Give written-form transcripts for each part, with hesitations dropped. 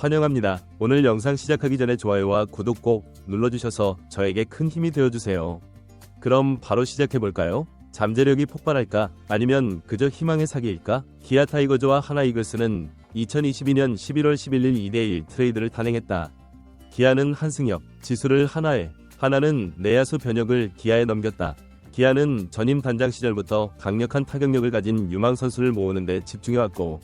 환영합니다. 오늘 영상 시작하기 전에 좋아요와 구독 꼭 눌러주셔서 저에게 큰 힘이 되어주세요. 그럼 바로 시작해볼까요? 잠재력이 폭발할까? 아니면 그저 희망의 사기일까? 기아 타이거즈와 하나 이글스는 2022년 11월 11일 2대1 트레이드를 단행했다. 기아는 한승혁, 지수를 하나에, 하나는 내야수 변혁을 기아에 넘겼다. 기아는 전임 단장 시절부터 강력한 타격력을 가진 유망 선수를 모으는 데 집중해왔고,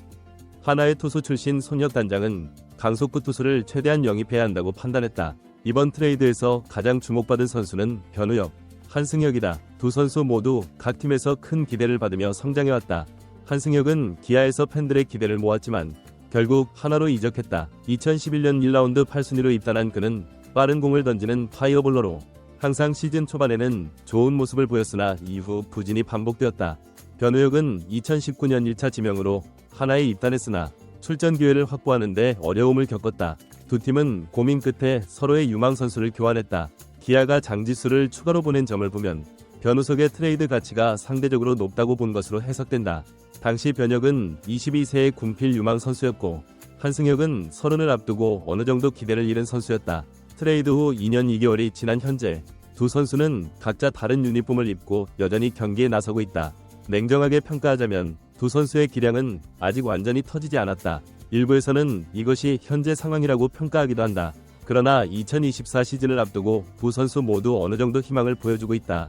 하나의 투수 출신 손혁 단장은 강속구 투수를 최대한 영입해야 한다고 판단했다. 이번 트레이드에서 가장 주목받은 선수는 변우혁, 한승혁이다. 두 선수 모두 각 팀에서 큰 기대를 받으며 성장해왔다. 한승혁은 기아에서 팬들의 기대를 모았지만 결국 하나로 이적했다. 2011년 1라운드 8순위로 입단한 그는 빠른 공을 던지는 파이어볼러로 항상 시즌 초반에는 좋은 모습을 보였으나 이후 부진이 반복되었다. 변우혁은 2019년 1차 지명으로 하나에 입단했으나 출전 기회를 확보하는 데 어려움을 겪었다. 두 팀은 고민 끝에 서로의 유망 선수를 교환했다. 기아가 장지수를 추가로 보낸 점을 보면 변우석의 트레이드 가치가 상대적으로 높다고 본 것으로 해석된다. 당시 변혁은 22세의 군필 유망 선수였고 한승혁은 30을 앞두고 어느 정도 기대를 잃은 선수였다. 트레이드 후 2년 2개월이 지난 현재 두 선수는 각자 다른 유니폼을 입고 여전히 경기에 나서고 있다. 냉정하게 평가하자면 두 선수의 기량은 아직 완전히 터지지 않았다. 일부에서는 이것이 현재 상황이라고 평가하기도 한다. 그러나 2024 시즌을 앞두고 두 선수 모두 어느 정도 희망을 보여주고 있다.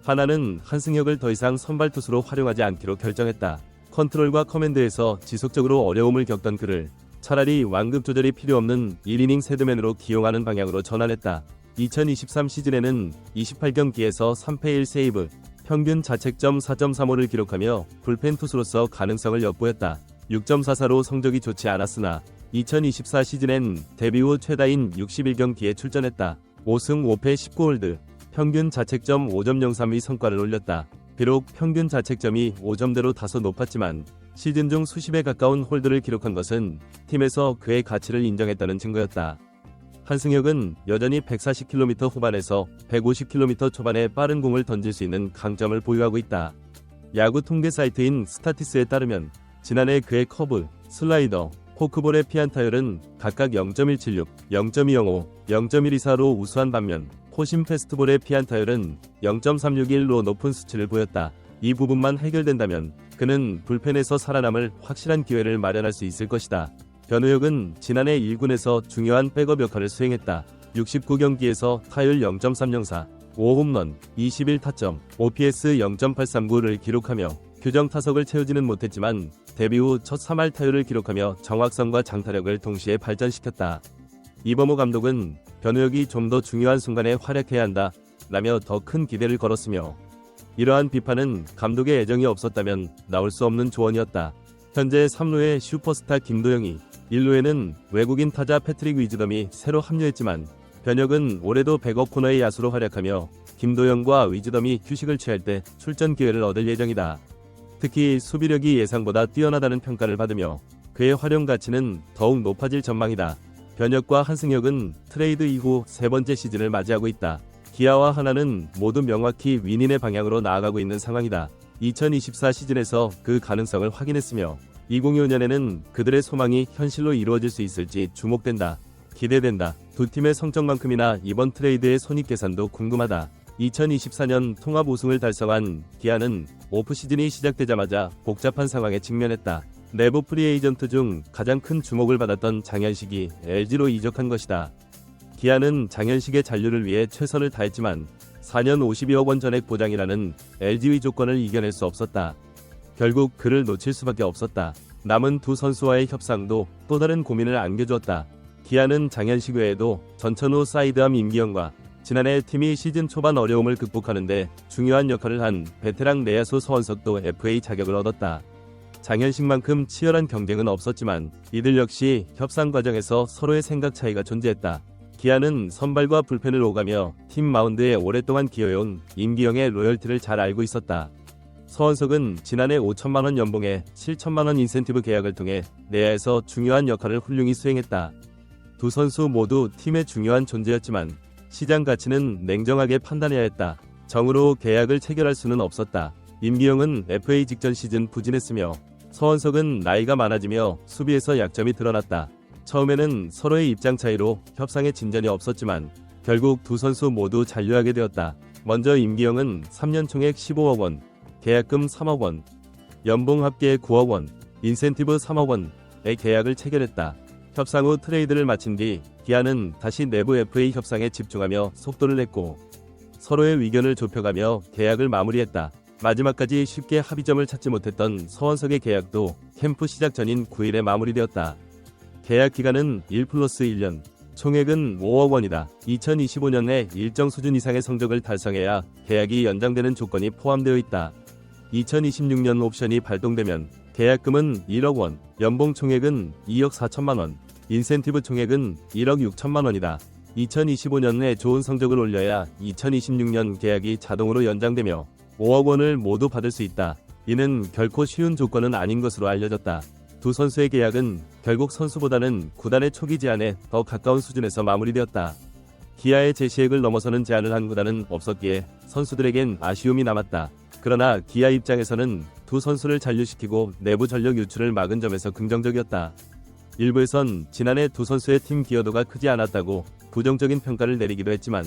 하나는 한승혁을 더 이상 선발 투수로 활용하지 않기로 결정했다. 컨트롤과 커맨드에서 지속적으로 어려움을 겪던 그를 차라리 완급 조절이 필요 없는 1이닝 세드맨으로 기용하는 방향으로 전환했다. 2023 시즌에는 28경기에서 3패 1세이브, 평균 자책점 4.35를 기록하며 불펜 투수로서 가능성을 엿보였다. 6.44로 성적이 좋지 않았으나 2024 시즌엔 데뷔 후 최다인 61경기에 출전했다. 5승 5패 19홀드, 평균 자책점 5.03의 성과를 올렸다. 비록 평균 자책점이 5점대로 다소 높았지만 시즌 중 수십에 가까운 홀드를 기록한 것은 팀에서 그의 가치를 인정했다는 증거였다. 한승혁은 여전히 140km 후반에서 150km 초반의 빠른 공을 던질 수 있는 강점을 보유하고 있다. 야구 통계 사이트인 스타티스에 따르면 지난해 그의 커브, 슬라이더, 포크볼의 피안타율은 각각 0.176, 0.205, 0.124로 우수한 반면 포심 패스트볼의 피안타율은 0.361로 높은 수치를 보였다. 이 부분만 해결된다면 그는 불펜에서 살아남을 확실한 기회를 마련할 수 있을 것이다. 변우혁은 지난해 1군에서 중요한 백업 역할을 수행했다. 69경기에서 타율 0.304, 5홈런, 21타점, OPS 0.839를 기록하며 규정 타석을 채우지는 못했지만 데뷔 후 첫 3할 타율을 기록하며 정확성과 장타력을 동시에 발전시켰다. 이범호 감독은 변우혁이 좀 더 중요한 순간에 활약해야 한다 라며 더 큰 기대를 걸었으며 이러한 비판은 감독의 애정이 없었다면 나올 수 없는 조언이었다. 현재 3루에 슈퍼스타 김도영이, 1루에는 외국인 타자 패트릭 위즈덤이 새로 합류했지만 변혁은 올해도 백업 코너의 야수로 활약하며 김도영과 위즈덤이 휴식을 취할 때 출전 기회를 얻을 예정이다. 특히 수비력이 예상보다 뛰어나다는 평가를 받으며 그의 활용 가치는 더욱 높아질 전망이다. 변혁과 한승혁은 트레이드 이후 세 번째 시즌을 맞이하고 있다. 기아와 하나는 모두 명확히 윈인의 방향으로 나아가고 있는 상황이다. 2024 시즌에서 그 가능성을 확인했으며 2025년에는 그들의 소망이 현실로 이루어질 수 있을지 주목된다. 기대된다. 두 팀의 성적만큼이나 이번 트레이드의 손익계산도 궁금하다. 2024년 통합 우승을 달성한 기아는 오프시즌이 시작되자마자 복잡한 상황에 직면했다. 내부 프리에이전트 중 가장 큰 주목을 받았던 장현식이 LG로 이적한 것이다. 기아는 장현식의 잔류를 위해 최선을 다했지만 4년 52억 원 전액 보장이라는 LG의 조건을 이겨낼 수 없었다. 결국 그를 놓칠 수밖에 없었다. 남은 두 선수와의 협상도 또 다른 고민을 안겨주었다. 기아는 장현식 외에도 전천후 사이드암 임기영과 지난해 팀이 시즌 초반 어려움을 극복하는데 중요한 역할을 한 베테랑 내야수 서원석도 FA 자격을 얻었다. 장현식만큼 치열한 경쟁은 없었지만 이들 역시 협상 과정에서 서로의 생각 차이가 존재했다. 기아는 선발과 불펜을 오가며 팀 마운드에 오랫동안 기여해온 임기영의 로열티를 잘 알고 있었다. 서원석은 지난해 5천만원 연봉에 7천만원 인센티브 계약을 통해 내야에서 중요한 역할을 훌륭히 수행했다. 두 선수 모두 팀의 중요한 존재였지만 시장 가치는 냉정하게 판단해야 했다. 정으로 계약을 체결할 수는 없었다. 임기영은 FA 직전 시즌 부진했으며 서원석은 나이가 많아지며 수비에서 약점이 드러났다. 처음에는 서로의 입장 차이로 협상에 진전이 없었지만 결국 두 선수 모두 잔류하게 되었다. 먼저 임기영은 3년 총액 15억 원, 계약금 3억 원, 연봉 합계 9억 원, 인센티브 3억 원의 계약을 체결했다. 협상 후 트레이드를 마친 뒤 기아는 다시 내부 FA 협상에 집중하며 속도를 냈고 서로의 의견을 좁혀가며 계약을 마무리했다. 마지막까지 쉽게 합의점을 찾지 못했던 서원석의 계약도 캠프 시작 전인 9일에 마무리되었다. 계약 기간은 1+1년, 총액은 5억 원이다. 2025년에 일정 수준 이상의 성적을 달성해야 계약이 연장되는 조건이 포함되어 있다. 2026년 옵션이 발동되면 계약금은 1억 원, 연봉 총액은 2억 4천만 원, 인센티브 총액은 1억 6천만 원이다. 2025년에 좋은 성적을 올려야 2026년 계약이 자동으로 연장되며 5억 원을 모두 받을 수 있다. 이는 결코 쉬운 조건은 아닌 것으로 알려졌다. 두 선수의 계약은 결국 선수보다는 구단의 초기 제안에 더 가까운 수준에서 마무리되었다. 기아의 제시액을 넘어서는 제안을 한 구단은 없었기에 선수들에겐 아쉬움이 남았다. 그러나 기아 입장에서는 두 선수를 잔류시키고 내부 전력 유출을 막은 점에서 긍정적이었다. 일부에선 지난해 두 선수의 팀 기여도가 크지 않았다고 부정적인 평가를 내리기도 했지만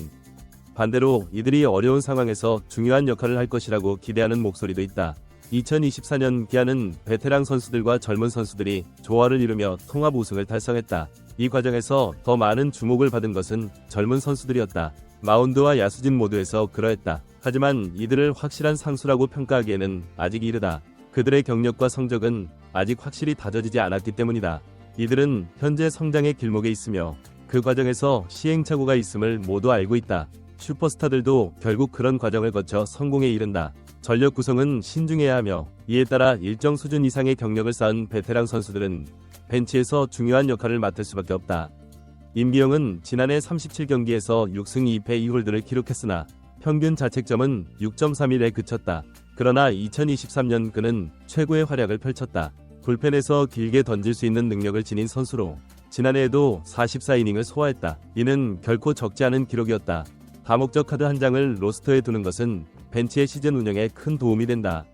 반대로 이들이 어려운 상황에서 중요한 역할을 할 것이라고 기대하는 목소리도 있다. 2024년 기아는 베테랑 선수들과 젊은 선수들이 조화를 이루며 통합 우승을 달성했다. 이 과정에서 더 많은 주목을 받은 것은 젊은 선수들이었다. 마운드와 야수진 모두에서 그러했다. 하지만 이들을 확실한 상수라고 평가하기에는 아직 이르다. 그들의 경력과 성적은 아직 확실히 다져지지 않았기 때문이다. 이들은 현재 성장의 길목에 있으며 그 과정에서 시행착오가 있음을 모두 알고 있다. 슈퍼스타들도 결국 그런 과정을 거쳐 성공에 이른다. 전력 구성은 신중해야 하며 이에 따라 일정 수준 이상의 경력을 쌓은 베테랑 선수들은 벤치에서 중요한 역할을 맡을 수밖에 없다. 임기영은 지난해 37경기에서 6승 2패 2홀드를 기록했으나 평균 자책점은 6.31에 그쳤다. 그러나 2023년 그는 최고의 활약을 펼쳤다. 불펜에서 길게 던질 수 있는 능력을 지닌 선수로 지난해에도 44이닝을 소화했다. 이는 결코 적지 않은 기록이었다. 다목적 카드 한 장을 로스터에 두는 것은 벤치의 시즌 운영에 큰 도움이 된다.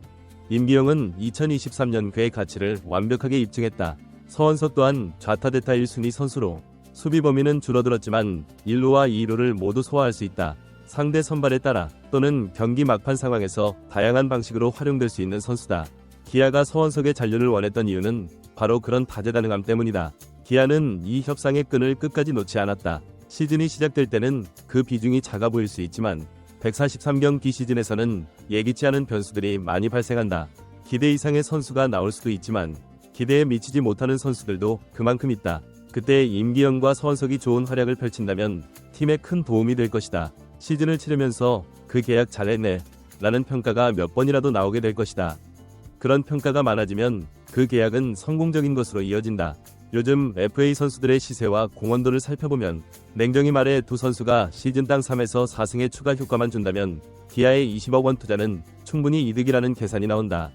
임기영은 2023년 그의 가치를 완벽하게 입증했다. 서원석 또한 좌타대타 1순위 선수로 수비 범위는 줄어들었지만 1루와 2루를 모두 소화할 수 있다. 상대 선발에 따라 또는 경기 막판 상황에서 다양한 방식으로 활용될 수 있는 선수다. 기아가 서원석의 잔류를 원했던 이유는 바로 그런 다재다능함 때문이다. 기아는 이 협상의 끈을 끝까지 놓지 않았다. 시즌이 시작될 때는 그 비중이 작아 보일 수 있지만 143경기 시즌에서는 예기치 않은 변수들이 많이 발생한다. 기대 이상의 선수가 나올 수도 있지만 기대에 미치지 못하는 선수들도 그만큼 있다. 그때 임기영과 서원석이 좋은 활약을 펼친다면 팀에 큰 도움이 될 것이다. 시즌을 치르면서 그 계약 잘했네 라는 평가가 몇 번이라도 나오게 될 것이다. 그런 평가가 많아지면 그 계약은 성공적인 것으로 이어진다. 요즘 FA 선수들의 시세와 공헌도를 살펴보면 냉정히 말해 두 선수가 시즌당 3에서 4승의 추가 효과만 준다면 기아의 20억 원 투자는 충분히 이득이라는 계산이 나온다.